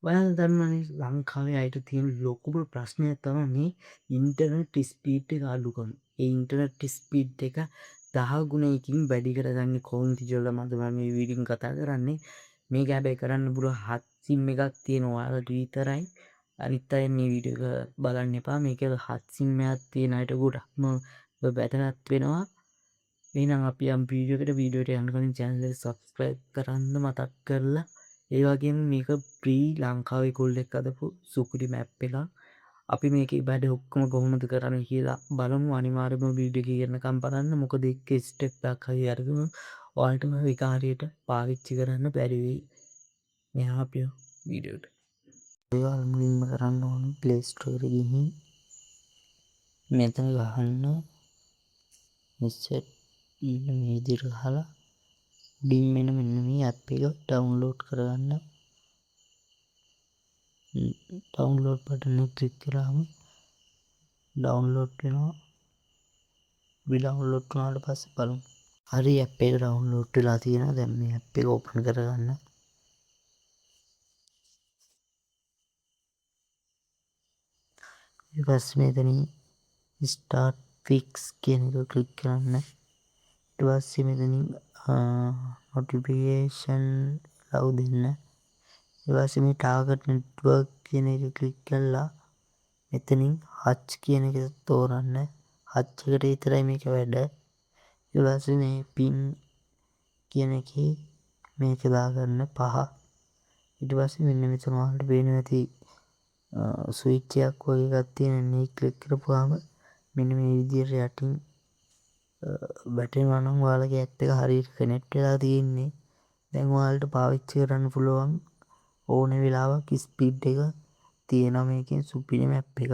ඔයාලා දන්නවනේ ලංකාවේ අයට තියෙන ලොකුම ප්‍රශ්නයක් තමයි මේ ඉන්ටර්නෙට් ස්පීඩ් එක අඩුකම. ඒ ඉන්ටර්නෙට් ස්පීඩ් එක 10 ගුණයකින් වැඩි කරගන්නේ කොහොමද කියලා මම මේ වීඩියෝෙන් කතා කරන්නේ. මේක හැබැයි කරන්න පුළුවන් හත් සිම් එකක් තියෙනවා ඔයාලට විතරයි. අනිත් අය මේ වීඩියෝ එක බලන්න එපා. මේක හත් සිම් එකක් තියෙන අයට ගොඩක්ම වැදගත් වෙනවා. එහෙනම් අපි යම් වීඩියෝට යන්න කලින් channel එක subscribe කරන්න මතක් කරලා ඒ වගේම මේක ප්‍රී ලංකාවේ කොල්ලෙක් හදපු සුපිරි මැප් එකක්. අපි මේකේ වැඩ ඔක්කොම කොහොමද කරන්නේ කියලා බලමු. අනිවාර්යයෙන්ම වීඩියෝ එක යනකම් බලන්න. මොකද එක ස්ටෙප් එකක් හරි අරගෙන ඔයාලටම ඒක හරියට පාවිච්චි කරන්න බැරි වෙයි. මෙහා අපි වීඩියෝට. ඔයාලා මුලින්ම කරන්න ඕනේ Play Store එකට ගිහින් මෙතන ගහන්න set මේ විදිහට ගහලා උඩින් මෙන්න මේ ඇප් එක ඩවුන්ලෝඩ් කරගන්න. ඩවුන්ලෝඩ් බටන් එක ක්ලික් කරාම ඩවුන්ලෝඩ් වෙනවා. ඩවුන්ලෝඩ් වුණාට පස්සේ බලමු. හරි ඇප් එක ඩවුන්ලෝඩ් වෙලා තියෙනවා. දැන් මේ ඇප් එක ඕපන් කරගන්න. ඊට පස්සේ මෙතනින් start fix කියන එක ක්ලික් කරන්න. ඊට පස්සේ මෙතනින් notification allow දෙන්න. ඊට පස්සේ මේ target network කියන එක ක්ලික් කරලා මෙතනින් hutch කියන එක තෝරන්න. hutch එකට විතරයි මේක වැඩ. ඊට පස්සේ මේ pin කියන එකේ මේක දාගන්න 5. ඊට පස්සේ මෙන්න මෙතන ඔයාලට පේනවා ඇති ස්විච් එකක් වගේ එකක් තියෙන මේ ක්ලික් කරපුවාම මෙන්න මේ විදිහට යටින් වැටෙනවා නම් ඔයාලගේ ඇප් එක හරියට කනෙක්ට් වෙලා තියෙන්නේ. දැන් ඔයාලට පාවිච්චි කරන්න පුළුවන් ඕන වෙලාවක ස්පීඩ් එක තියෙනවා මේකෙන් සුපිරි මැප් එක.